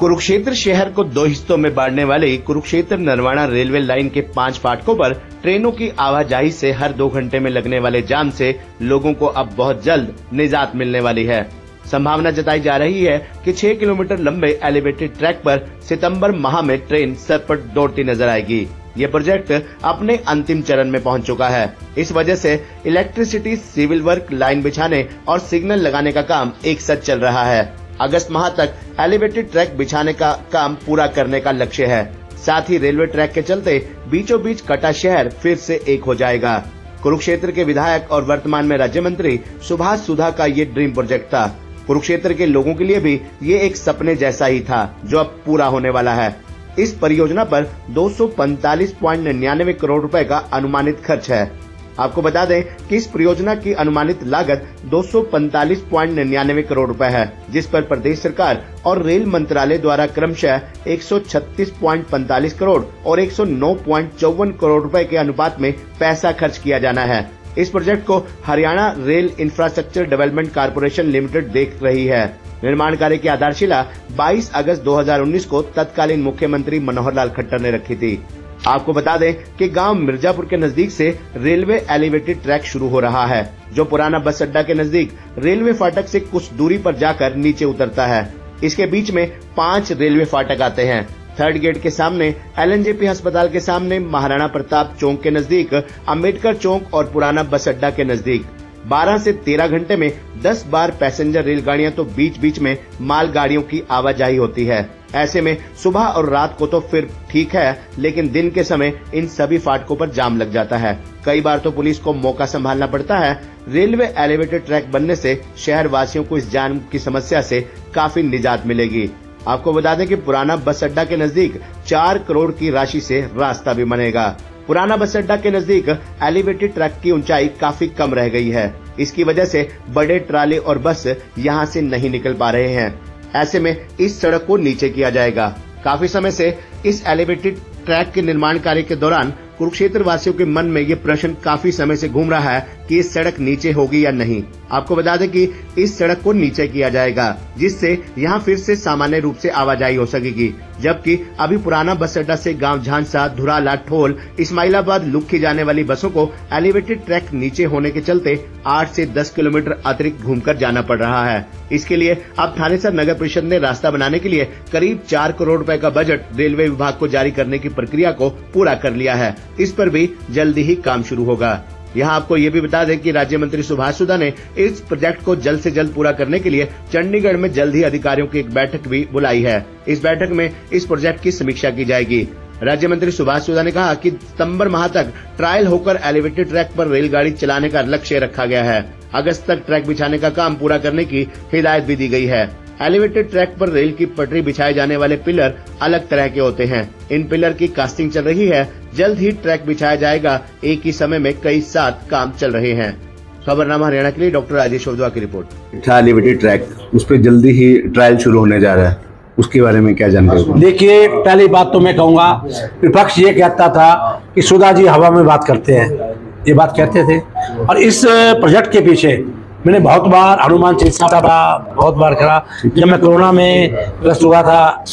कुरुक्षेत्र शहर को 2 हिस्सों में बांटने वाली कुरुक्षेत्र नरवाना रेलवे लाइन के 5 फाटकों पर ट्रेनों की आवाजाही से हर 2 घंटे में लगने वाले जाम से लोगों को अब बहुत जल्द निजात मिलने वाली है। संभावना जताई जा रही है कि 6 किलोमीटर लंबे एलिवेटेड ट्रैक पर सितंबर माह में ट्रेन सरपट दौड़ती नजर आएगी। ये प्रोजेक्ट अपने अंतिम चरण में पहुंच चुका है। इस वजह से इलेक्ट्रिसिटी, सिविल वर्क, लाइन बिछाने और सिग्नल लगाने का काम एक साथ चल रहा है। अगस्त माह तक एलिवेटेड ट्रैक बिछाने का काम पूरा करने का लक्ष्य है। साथ ही रेलवे ट्रैक के चलते बीचों बीच कटा शहर फिर से एक हो जाएगा। कुरुक्षेत्र के विधायक और वर्तमान में राज्य मंत्री सुभाष सुधा का ये ड्रीम प्रोजेक्ट था। कुरुक्षेत्र के लोगों के लिए भी ये एक सपने जैसा ही था जो अब पूरा होने वाला है। इस परियोजना पर 245.99 करोड़ रुपए का अनुमानित खर्च है। आपको बता दें कि इस परियोजना की अनुमानित लागत 245.99 करोड़ रुपए है, जिस पर प्रदेश सरकार और रेल मंत्रालय द्वारा क्रमशः 136.45 करोड़ और 109.54 करोड़ रुपए के अनुपात में पैसा खर्च किया जाना है। इस प्रोजेक्ट को Haryana rail infrastructure development corporation limited देख रही है। निर्माण कार्य की आधारशिला 22 अगस्त 2019 को तत्कालीन मुख्यमंत्री मनोहर लाल खट्टर ने रखी थी। आपको बता दें कि गांव मिर्जापुर के नजदीक से रेलवे एलिवेटेड ट्रैक शुरू हो रहा है, जो पुराना बस अड्डा के नजदीक रेलवे फाटक से कुछ दूरी पर जाकर नीचे उतरता है। इसके बीच में 5 रेलवे फाटक आते हैं। 3rd गेट के सामने, LNJP अस्पताल के सामने, महाराणा प्रताप चौक के नजदीक, अम्बेडकर चौक और पुराना बस अड्डा के नजदीक 12 से 13 घंटे में 10 बार पैसेंजर रेलगाड़ियां तो बीच बीच में माल गाड़ियों की आवाजाही होती है। ऐसे में सुबह और रात को तो फिर ठीक है, लेकिन दिन के समय इन सभी फाटकों पर जाम लग जाता है। कई बार तो पुलिस को मौका संभालना पड़ता है। रेलवे एलिवेटेड ट्रैक बनने से शहर वासियों को इस जाम की समस्या से काफी निजात मिलेगी। आपको बता दें कि पुराना बस अड्डा के नजदीक 4 करोड़ की राशि से रास्ता भी बनेगा। पुराना बस अड्डा के नजदीक एलिवेटेड ट्रैक की ऊंचाई काफी कम रह गई है। इसकी वजह से बड़े ट्राले और बस यहां से नहीं निकल पा रहे हैं। ऐसे में इस सड़क को नीचे किया जाएगा। काफी समय से इस एलिवेटेड ट्रैक के निर्माण कार्य के दौरान कुरुक्षेत्र वासियों के मन में ये प्रश्न काफी समय से घूम रहा है कि इस सड़क नीचे होगी या नहीं। आपको बता दें कि इस सड़क को नीचे किया जाएगा, जिससे यहाँ फिर से सामान्य रूप से आवाजाही हो सकेगी। जबकि अभी पुराना बस अड्डा से गांव झांसा, धुराला, ठोल, इस्माइलाबाद, लुक्खी जाने वाली बसों को एलिवेटेड ट्रैक नीचे होने के चलते 8 से 10 किलोमीटर अतिरिक्त घूमकर जाना पड़ रहा है। इसके लिए अब थानेसर नगर परिषद ने रास्ता बनाने के लिए करीब 4 करोड़ रुपए का बजट रेलवे विभाग को जारी करने की प्रक्रिया को पूरा कर लिया है। इस पर भी जल्दी ही काम शुरू होगा। यहाँ आपको ये भी बता दें कि राज्य मंत्री सुभाष सुधा ने इस प्रोजेक्ट को जल्द से जल्द पूरा करने के लिए चंडीगढ़ में जल्द ही अधिकारियों की एक बैठक भी बुलाई है। इस बैठक में इस प्रोजेक्ट की समीक्षा की जाएगी। राज्य मंत्री सुभाष सुधा ने कहा कि सितंबर माह तक ट्रायल होकर एलिवेटेड ट्रैक पर रेलगाड़ी चलाने का लक्ष्य रखा गया है। अगस्त तक ट्रैक बिछाने का काम पूरा करने की हिदायत भी दी गई है। एलिवेटेड ट्रैक पर रेल की पटरी बिछाए जाने वाले पिलर अलग तरह के होते हैं। इन पिलर की कास्टिंग चल रही है। जल्द ही ट्रैक बिछाया जाएगा। एक ही समय में कई साथ काम चल रहे हैं। खबरनामा हरियाणा के लिए डॉक्टर राजेश वधवा की रिपोर्ट। एलिवेटेड ट्रैक उस पर जल्दी ही ट्रायल शुरू होने जा रहा है, उसके बारे में क्या जानकारी? देखिए, पहली बात तो मैं कहूँगा, विपक्ष ये कहता था कि सुधा जी हवा में बात करते हैं, ये बात कहते थे। और इस प्रोजेक्ट के पीछे मैंने बहुत बार हनुमान चालीसा था, बहुत बार करा। जब मैं कोरोना में ग्रस्त हुआ था,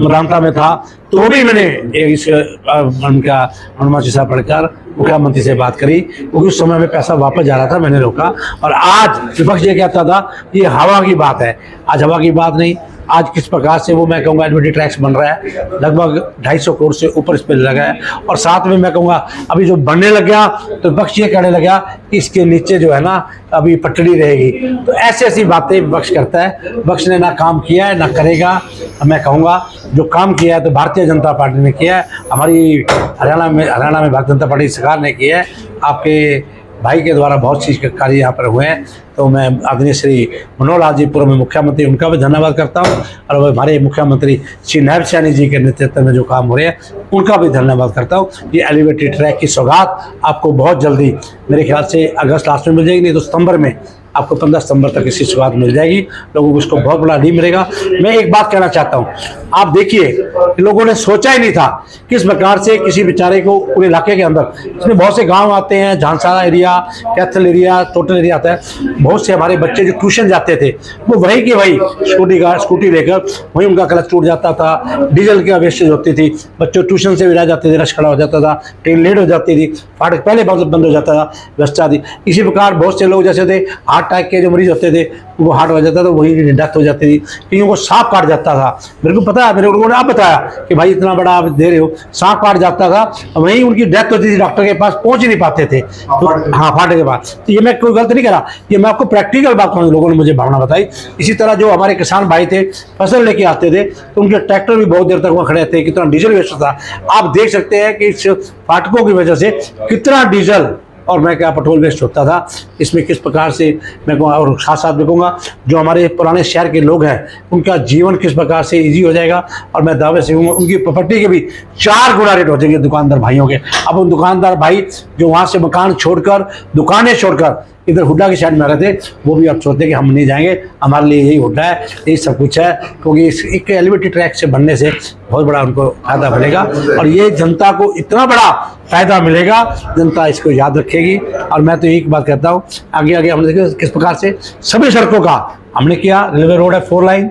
रामता में था, तो भी मैंने इस उनका हनुमान चालीसा पढ़कर मुख्यमंत्री से बात करी, क्योंकि उस समय में पैसा वापस जा रहा था, मैंने रोका। और आज विपक्ष ये कहता था ये हवा की बात है। आज हवा की बात नहीं, आज किस प्रकार से वो मैं कहूँगा एलिवेटेड ट्रैक्स बन रहा है, लगभग 250 करोड़ से ऊपर इस पर लगा है। और साथ में मैं कहूँगा अभी जो बनने लग गया तो विपक्ष ये कहने लगा कि इसके नीचे जो है ना अभी पटड़ी रहेगी। तो ऐसी ऐसी बातें विपक्ष करता है। विपक्ष ने ना काम किया है ना करेगा। मैं कहूँगा जो काम किया है तो भारतीय जनता पार्टी ने किया है, हमारी हरियाणा में भारतीय जनता पार्टी सरकार ने किया है। आपके भाई के द्वारा बहुत चीज़ के कार्य यहाँ पर हुए हैं। तो मैं आदरणीय श्री मनोहर लाल जी पूर्व में मुख्यमंत्री, उनका भी धन्यवाद करता हूँ। और हमारे मुख्यमंत्री श्री नायब सैनी जी के नेतृत्व में जो काम हो रहे हैं उनका भी धन्यवाद करता हूँ। ये एलिवेटेड ट्रैक की सौगात आपको बहुत जल्दी, मेरे ख्याल से अगस्त लास्ट में मिल जाएगी, नहीं तो सितंबर में आपको 15 सितंबर तक इसकी शुरुआत मिल जाएगी। लोगों को इसको बहुत बड़ा नहीं मिलेगा। मैं एक बात कहना चाहता हूँ, आप देखिए लोगों ने सोचा ही नहीं था किस प्रकार से किसी बेचारे को पूरे इलाके के अंदर, इसमें बहुत से गांव आते हैं, Jhansara area, Kaithal area, total area आता है, बहुत से हमारे बच्चे जो ट्यूशन जाते थे वो वही के वही स्कूटी लेकर वहीं उनका क्लच टूट जाता था, डीजल की वेस्टेज होती थी, बच्चों ट्यूशन से भी रह जाते थे, रश खड़ा हो जाता था, ट्रेन लेट हो जाती थी, फाटक पहले बंद हो जाता था, व्यवस्था थी। इसी प्रकार बहुत से लोग जैसे थे हार्ट अटैक के जो मरीज होते थे वो हार्ट हो जाता था, वही डेथ हो जाती थी, कईयों को सांप काट जाता था। मेरे को पता है, मेरे लोगों ने आप बताया कि भाई इतना बड़ा आप दे रहे हो, सांप काट जाता था, वहीं उनकी डेथ होती थी, डॉक्टर के पास पहुंच ही नहीं पाते थे। तो हाँ, फाटक के पास। तो ये मैं कोई गलत नहीं कह रहा, ये मैं आपको प्रैक्टिकल बात कहूँ, लोगों ने मुझे भावना बताई। इसी तरह जो हमारे किसान भाई थे फसल लेके आते थे तो उनके ट्रैक्टर भी बहुत देर तक वहाँ खड़े थे, कितना डीजल वेस्ट था। आप देख सकते हैं कि इस फाटकों की वजह से कितना डीजल और मैं क्या पेट्रोल वेस्ट होता था। इसमें किस प्रकार से मैं कहूँगा, और साथ साथ मैं कहूँगा जो हमारे पुराने शहर के लोग हैं उनका जीवन किस प्रकार से इजी हो जाएगा। और मैं दावे से कहूँगा उनकी प्रॉपर्टी के भी 4 गुना रेट हो जाएंगे दुकानदार भाइयों के। अब उन दुकानदार भाई जो वहाँ से मकान छोड़कर, दुकानें छोड़कर इधर हुड्डा की साइड में रहते थे, वो भी अब सोचते कि हम नहीं जाएंगे, हमारे लिए यही हुड्डा है, यही सब कुछ है। क्योंकि इस एक एलिवेटेड ट्रैक से बनने से बहुत बड़ा उनको फायदा मिलेगा और ये जनता को इतना बड़ा फायदा मिलेगा, जनता इसको याद रखेगी। और मैं तो एक बात कहता हूँ, आगे आगे हमने देखा किस प्रकार से सभी सड़कों का हमने किया। रेलवे रोड है 4 लाइन,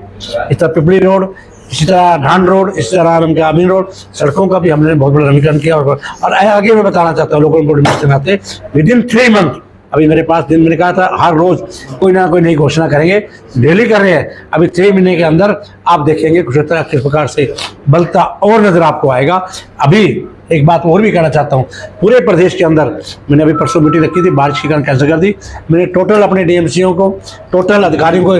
इस तरह पिपली रोड, इसी तरह धान रोड, इसी तरह उनका अमीन रोड, सड़कों का भी हमने बहुत बड़ा नवीकरण किया। और आगे मैं बताना चाहता हूँ लोगों को, विदिन 3 मंथ अभी मेरे पास दिन मैंने कहा था हर रोज कोई ना कोई नई घोषणा करेंगे, डेली कर रहे हैं। अभी 3 महीने के अंदर आप देखेंगे कुरुक्षेत्र किस प्रकार से बलता और नजर आपको आएगा। अभी एक बात और भी कहना चाहता हूँ, पूरे प्रदेश के अंदर मैंने अभी परसों मीटिंग रखी थी, बारिश के कारण कैंसिल कर दी। मैंने टोटल अपने डीएमसीओ को, टोटल अधिकारियों को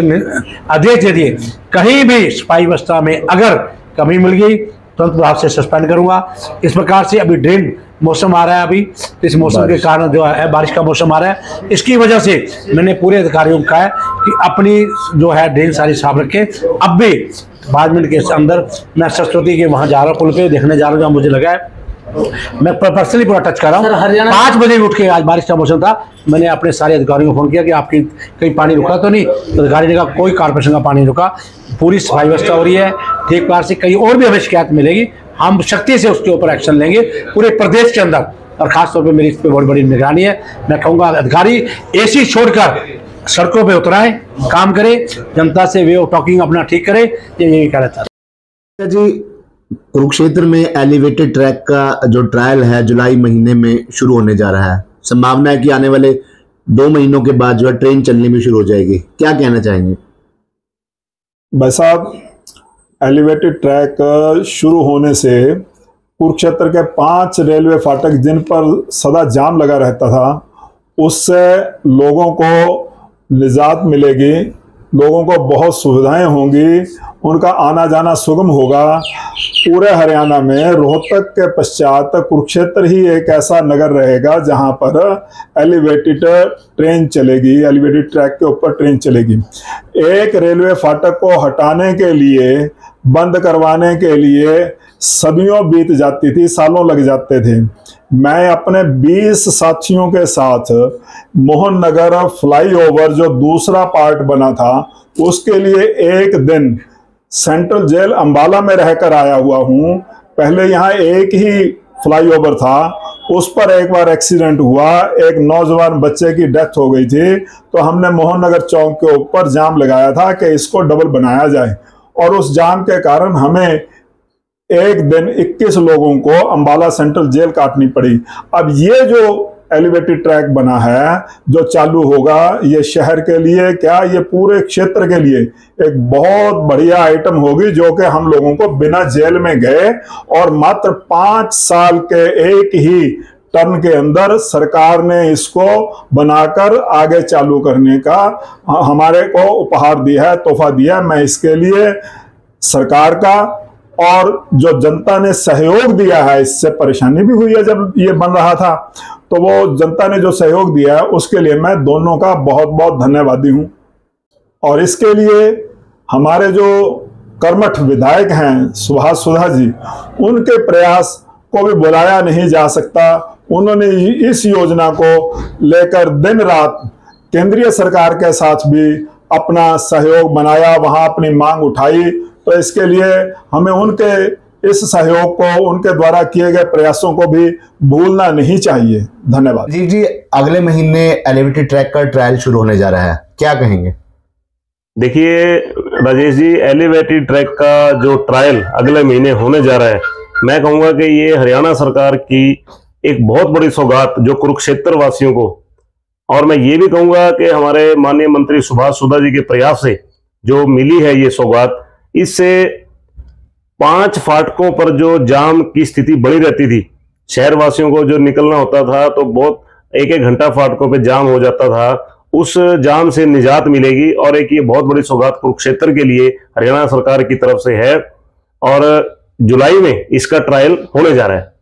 आदेश दे दिए, कहीं भी सफाई व्यवस्था में अगर कमी मिल गई तुरंत प्रभाव से सस्पेंड करूंगा। इस प्रकार से अभी ड्रेन मौसम आ रहा है, अभी इस मौसम के कारण जो है बारिश का मौसम आ रहा है, इसकी वजह से मैंने पूरे अधिकारियों को कहा है कि अपनी जो है ड्रेन सारी साफ रखें। अब भी 5 मिनट के अंदर मैं सरस्वती के वहाँ जा रहा हूँ, पुल पे देखने जा रहा हूँ, जहाँ मुझे लगा है मैं पर्सनली पूरा टच कर रहा हूँ। 5 बजे उठ के, आज बारिश का मौसम था, मैंने अपने सारे अधिकारियों को फोन किया कि आपकी कहीं पानी रुका तो नहीं। तो अधिकारी ने कहा कोई कारपोरेशन का पानी रुका, पूरी सफाई व्यवस्था हो रही है। ठीक प्रकार से कहीं और भी हमें शिकायत मिलेगी, हम सख्ती से उसके ऊपर एक्शन लेंगे पूरे प्रदेश के अंदर। और खासतौर पर मेरी इस पर बहुत बड़ी निगरानी है। मैं कहूँगा अधिकारी एसी छोड़कर सड़कों पर उतराएं, काम करें, जनता से वे टॉकिंग अपना ठीक करें, यही कहना चाहता जी। कुरुक्षेत्र में एलिवेटेड ट्रैक का जो ट्रायल है जुलाई महीने में शुरू होने जा रहा है, संभावना है कि आने वाले 2 महीनों के बाद जो है ट्रेन चलनी भी शुरू हो जाएगी, क्या कहना चाहेंगे भाई साहब? एलिवेटेड ट्रैक शुरू होने से कुरुक्षेत्र के 5 रेलवे फाटक जिन पर सदा जाम लगा रहता था, उससे लोगों को निजात मिलेगी, लोगों को बहुत सुविधाएं होंगी, उनका आना जाना सुगम होगा। पूरे हरियाणा में रोहतक के पश्चात कुरुक्षेत्र ही एक ऐसा नगर रहेगा जहां पर एलिवेटेड ट्रेन चलेगी, एलिवेटेड ट्रैक के ऊपर ट्रेन चलेगी। एक रेलवे फाटक को हटाने के लिए, बंद करवाने के लिए सदियों बीत जाती थी, सालों लग जाते थे। मैं अपने 20 साथियों के साथ मोहन नगर फ्लाईओवर जो दूसरा पार्ट बना था उसके लिए एक दिन सेंट्रल जेल अंबाला में रहकर आया हुआ हूँ। पहले यहाँ एक ही फ्लाईओवर था, उस पर एक बार एक्सीडेंट हुआ, एक नौजवान बच्चे की डेथ हो गई थी। तो हमने मोहन नगर चौक के ऊपर जाम लगाया था कि इसको डबल बनाया जाए, और उस जाम के कारण हमें एक दिन 21 लोगों को अंबाला सेंट्रल जेल काटनी पड़ी। अब ये जो एलिवेटेड ट्रैक बना है जो चालू होगा, ये शहर के लिए क्या, ये पूरे क्षेत्र के लिए एक बहुत बढ़िया आइटम होगी, जो कि हम लोगों को बिना जेल में गए और मात्र 5 साल के एक ही टर्न के अंदर सरकार ने इसको बनाकर आगे चालू करने का हमारे को उपहार दिया है, तोहफा दिया है। मैं इसके लिए सरकार का और जो जनता ने सहयोग दिया है, इससे परेशानी भी हुई है जब ये बन रहा था, तो वो जनता ने जो सहयोग दिया है उसके लिए मैं दोनों का बहुत बहुत धन्यवादी हूं। और इसके लिए हमारे जो कर्मठ विधायक हैं सुभाष सुधा जी, उनके प्रयास को भी बुलाया नहीं जा सकता। उन्होंने इस योजना को लेकर दिन रात केंद्रीय सरकार के साथ भी अपना सहयोग बनाया, वहां अपनी मांग उठाई। तो इसके लिए हमें उनके इस सहयोग को, उनके द्वारा किए गए प्रयासों को भी भूलना नहीं चाहिए। धन्यवाद। जी, अगले महीने एलिवेटेड ट्रैक का ट्रायल शुरू होने जा रहा है, क्या कहेंगे? देखिए राजेश जी, एलिवेटेड ट्रैक का जो ट्रायल अगले महीने होने जा रहा है, मैं कहूंगा कि ये हरियाणा सरकार की एक बहुत बड़ी सौगात जो कुरुक्षेत्र वासियों को, और मैं ये भी कहूंगा कि हमारे माननीय मंत्री सुभाष सुधा जी के प्रयास से जो मिली है ये सौगात, इससे 5 फाटकों पर जो जाम की स्थिति बनी रहती थी, शहर वासियों को जो निकलना होता था तो बहुत 1-1 घंटा फाटकों पे जाम हो जाता था, उस जाम से निजात मिलेगी। और एक ये बहुत बड़ी सौगात कुरुक्षेत्र के लिए हरियाणा सरकार की तरफ से है, और जुलाई में इसका ट्रायल होने जा रहा है।